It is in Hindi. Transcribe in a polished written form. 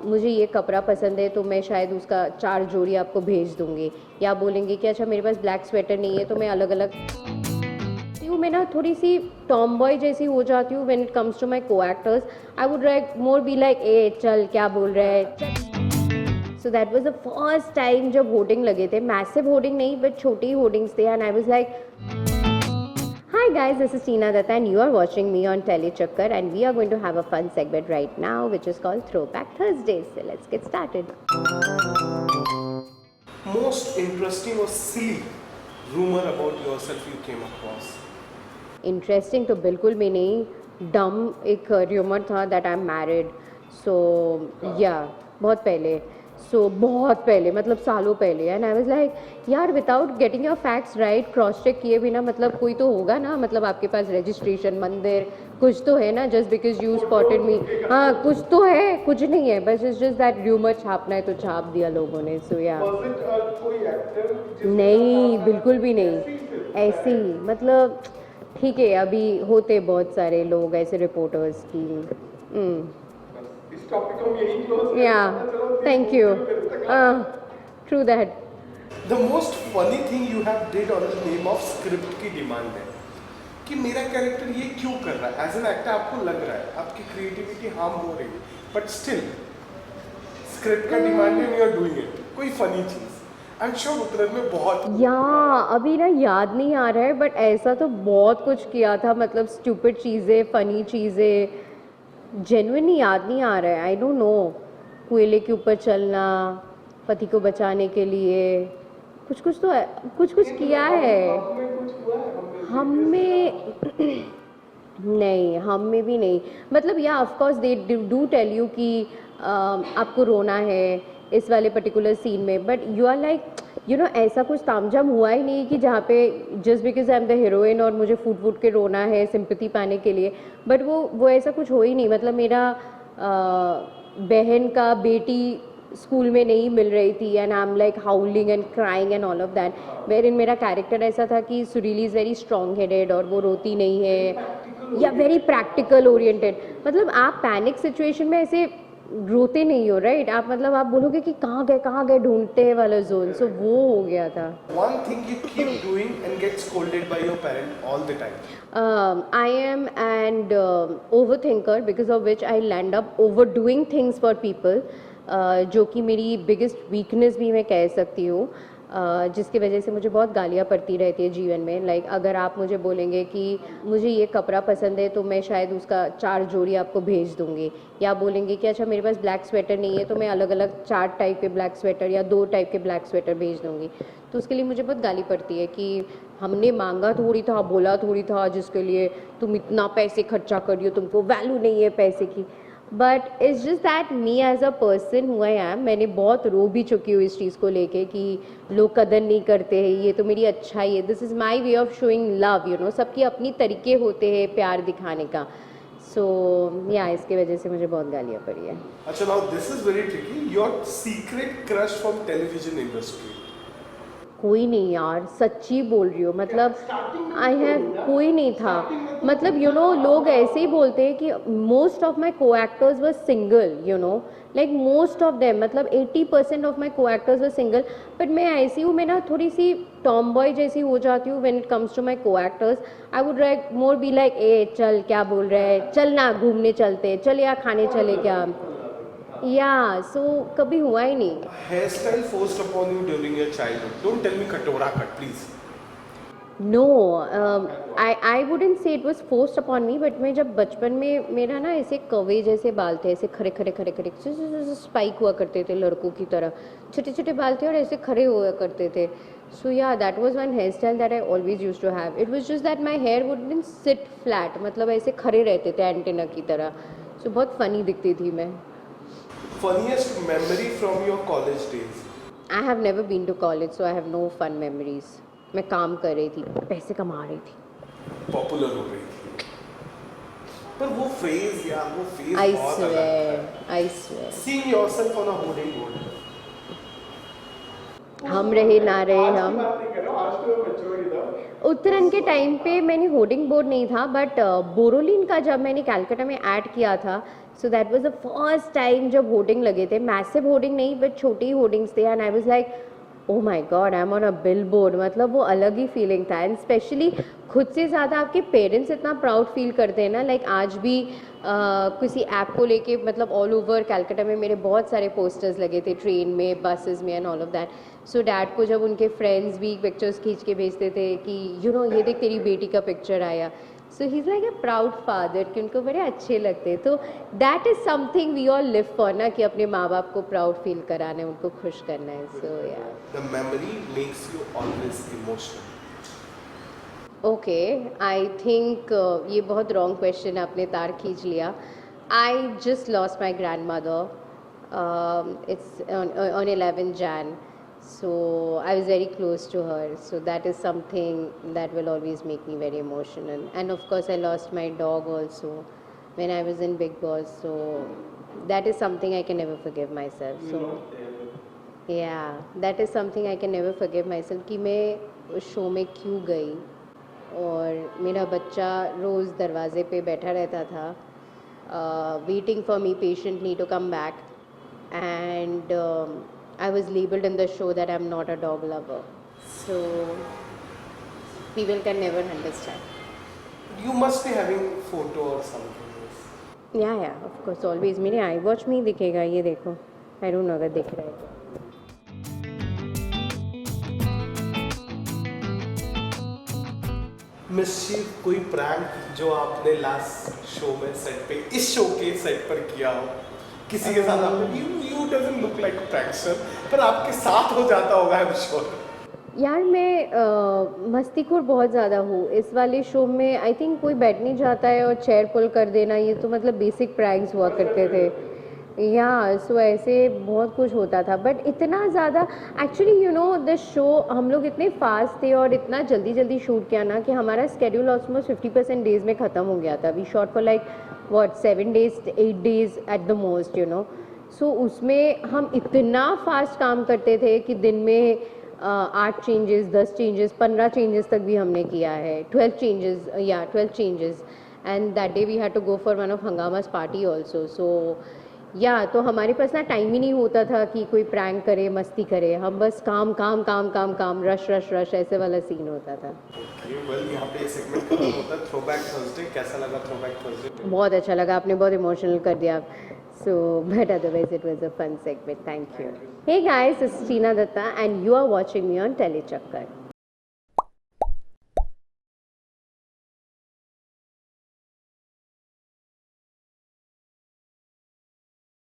मुझे ये कपड़ा पसंद है तो मैं शायद उसका 4 जोड़ी आपको भेज दूँगी, या बोलेंगे कि अच्छा मेरे पास ब्लैक स्वेटर नहीं है तो मैं अलग-अलग हूँ। मैं ना थोड़ी-सी टॉम बॉय जैसी हो जाती हूँ when it comes to my co-actors. I would like more be like a चल क्या बोल रहा है चल। So that was the first time जब होर्डिंग लगे थे, मैसिव होर्डिंग नहीं बट छोटी होर्डिंग्स थे, and I was like hi guys, this is Tina Datta and you are watching me on Telechakkar, and we are going to have a fun segment right now which is called Throwback Thursdays. So let's get started. Most interesting or silly rumor about yourself you came across? Interesting तो बिल्कुल भी नहीं, dumb एक rumor था that I'm married. So yeah, बहुत पहले, बहुत पहले मतलब सालों पहले, एंड आई वाज लाइक यार without getting your facts right, cross check किए बिना मतलब कोई तो होगा ना, मतलब आपके पास रजिस्ट्रेशन मंदिर कुछ तो है ना, जस्ट बिकॉज यू स्पॉटेड मी, हाँ कुछ तो है, कुछ नहीं है, बस इट्स जस्ट दैट र्यूमर छापना है तो छाप दिया लोगों ने. सो या नहीं, बिल्कुल भी नहीं ऐसे ही, मतलब ठीक है अभी होते बहुत सारे लोग ऐसे रिपोर्टर्स की. Yeah, thank you. True that. The most funny thing you have did on the name of script की डिमांड है कि मेरा कैरेक्टर ये क्यों कर रहा है. एज एन एक्टर आपको लग रहा है आपकी क्रिएटिविटी हार्म हो रही है, बट स्टिल स्क्रिप्ट का डिमांड है, वी आर डूइंग इट. कोई फनी चीज आई एम श्योर उत्तराखंड में बहुत अभी ना याद नहीं आ रहा है, बट ऐसा तो बहुत कुछ किया था, मतलब स्टूपिड चीज़ें, फनी चीज़ें, जेन्युइनली याद नहीं आ रहा है. आई डोंट नो, कोयले के ऊपर चलना पति को बचाने के लिए, कुछ कुछ तो कुछ कुछ किया है. हम में नहीं, हम में भी नहीं, मतलब yeah of course they do tell you कि आपको रोना है इस वाले पर्टिकुलर सीन में, but you are like you know ऐसा कुछ तामझाम हुआ ही नहीं कि जहाँ पे just because I am the heroine और मुझे फूट फूट के रोना है सिंपैथी पाने के लिए, बट वो ऐसा कुछ हो ही नहीं. मतलब मेरा बहन का बेटी स्कूल में नहीं मिल रही थी, and I am like howling and crying and all of that, wherein मेरा कैरेक्टर ऐसा था कि सुरीली इज़ वेरी स्ट्रॉन्ग हेडेड और वो रोती नहीं है, या वेरी प्रैक्टिकल ओरिएंटेड. मतलब आप पैनिक सिचुएशन में ऐसे रोते नहीं हो राइट, आप मतलब आप बोलोगे कि कहाँ गए ढूंढते हैं वाला जोन. सो वो हो गया था. one thing you keep doing and get scolded by your parent all the time. I am an overthinker because of which I land up overdoing things for people, जो कि मेरी बिगेस्ट वीकनेस भी मैं कह सकती हूँ, जिसकी वजह से मुझे बहुत गालियाँ पड़ती रहती है जीवन में. लाइक अगर आप मुझे बोलेंगे कि मुझे ये कपड़ा पसंद है तो मैं शायद उसका 4 जोड़ी आपको भेज दूँगी, या बोलेंगे कि अच्छा मेरे पास ब्लैक स्वेटर नहीं है तो मैं अलग अलग 4 टाइप के ब्लैक स्वेटर या 2 टाइप के ब्लैक स्वेटर भेज दूँगी, तो उसके लिए मुझे बहुत गाली पड़ती है कि हमने मांगा थोड़ी था, बोला थोड़ी था, जिसके लिए तुम इतना पैसे खर्चा कर रही हो, तुमको वैल्यू नहीं है पैसे की. But it's just that me as a person who I am, मैंने बहुत रो भी चुकी हूँ इस चीज़ को लेके कि लोग कदर नहीं करते हैं, ये तो मेरी अच्छाई है, this is my way of showing love, you know, सबकी अपनी तरीके होते हैं प्यार दिखाने का. सो या इसकी वजह से मुझे बहुत गालियाँ पड़ी है. अच्छा, now this is very tricky, your secret crush from television industry. कोई नहीं यार, सच्ची बोल रही हो, मतलब आई हैव कोई नहीं था. मतलब यू नो लोग ऐसे ही बोलते हैं कि मोस्ट ऑफ माई को actors were single, you know, like most of them, मतलब 80% ऑफ माई को एक्टर्स वर सिंगल. बट मैं ऐसी हूँ, मैं ना थोड़ी सी टॉम बॉय जैसी हो जाती हूँ when it comes to my co-actors. I would like more be like a चल क्या बोल रहा है, चल ना घूमने चलते, चल या खाने चले क्या, या सो कभी हुआ ही नहीं. Hairstyle forced upon you during your childhood. Don't tell me कटोरा cut, please. No, I wouldn't say it was forced upon me, but मैं जब बचपन में, मेरा ना ऐसे कवे जैसे बाल थे, ऐसे खड़े खड़े खड़े खड़े स्पाइक हुआ करते थे लड़कों की तरह, छोटे छोटे बाल थे और ऐसे खड़े हुआ करते थे. So yeah that was one hair style that I always use to have. It was just that my hair wouldn't sit flat, मतलब ऐसे खड़े रहते थे एंटेना की तरह. सो बहुत फनी दिखती थी मैं. Funniest memory from your college days? I have never been to college, so I have no fun memories. मैं काम कर रही थी, पैसे कमा रही थी, पॉपुलर हो रही थी. पर वो फेज यार, वो फेज आई बहुत अलग स्वेयर, था. I swear. Seeing yourself on a hoarding board. हम रहे ना रहे आज की हम। बात नहीं कर रहा हूँ, आज तो मैच्योर ही था। उत्तरायण के टाइम पे मैंने होर्डिंग बोर्ड नहीं था, बट बोरोलिन का जब मैंने कैलकाटा में ऐड किया था, so that was the first time जब होर्डिंग लगे थे। मैसिव होर्डिंग नहीं, बट छोटी होर्डिंग्स थे, and I was like oh my God, I am on a bill board. मतलब वो अलग ही फीलिंग था, एंड स्पेशली खुद से ज़्यादा आपके पेरेंट्स इतना प्राउड फील करते हैं ना। लाइक आज भी किसी ऐप को लेके, मतलब ऑल ओवर कैलकाटा में मेरे बहुत सारे पोस्टर्स लगे थे, ट्रेन में, बसेस में and all of that. So dad को जब उनके फ्रेंड्स भी पिक्चर्स खींच के भेजते थे कि यू नो ये देख तेरी बेटी का पिक्चर आया, so he is like a proud father, कि उनको बड़े अच्छे लगते। तो that is something we all live for ना, कि अपने माँ बाप को प्राउड फील कराना है, उनको खुश करना है। सो या The memory makes you always emotional. Okay, I think ये बहुत रॉन्ग क्वेश्चन आपने तार खींच लिया। I just lost my grand mother, it's on 11 Jan, so I was very close to her, so that is something that will always make me very emotional. And of course I lost my dog also when I was in Big Boss, so that is something I can never forgive myself. So yeah, that is something I can never forgive myself, कि मैं उस शो में क्यों गई, और मेरा बच्चा रोज़ दरवाजे पे बैठा रहता था, waiting for me patiently to come back, and I was labelled in the show that I am not a dog lover, so people can never understand. You must be having photo or something. Yeah of course always मेरे आई वॉच में ही दिखेगा, ये देखो, आई डोंट नो अगर दिख रहा है तो। मिस्चीफ कोई प्रैंक जो आपने लास्ट शो में सेट पे, इस शो के सेट पर किया हो किसी के साथ? आपने you doesn't look like a prankster, पर आपके साथ हो जाता होगा आई एम श्योर। यार मैं मस्तीखोर बहुत ज़्यादा हूँ। इस वाले शो में आई थिंक कोई बैठ नहीं जाता है और चेयर पुल कर देना, ये तो मतलब बेसिक प्रैंक्स हुआ करते थे। या सो ऐसे बहुत कुछ होता था, बट इतना ज़्यादा actually you know the show, हम लोग इतने फास्ट थे और इतना जल्दी जल्दी शूट किया ना कि हमारा स्केड्यूल ऑलमोस्ट 50% डेज में ख़त्म हो गया था। We shot for like what 7 days 8 days at the most, you know. सो उसमें हम इतना फास्ट काम करते थे कि दिन में 8 चेंजेस, 10 चेंजेस, 15 चेंजेस तक भी हमने किया है, 12 चेंजेस, या 12 changes, and that day we had to go for one of Hungama's party also. सो या तो हमारे पास ना टाइम ही नहीं होता था कि कोई प्रैंक करे, मस्ती करे, हम बस काम काम काम काम काम, रश रश रश, ऐसे वाला सीन होता था। वेल, यहाँ पे सेगमेंट खत्म होता है। थ्रोबैक थर्सडे कैसा लगा? थ्रोबैक थर्सडे बहुत अच्छा लगा, आपने बहुत इमोशनल कर दिया। So but otherwise it was a fun segment, thank you. Hey guys, this is Tina Dutta and you are watching me on Tele चक्कर।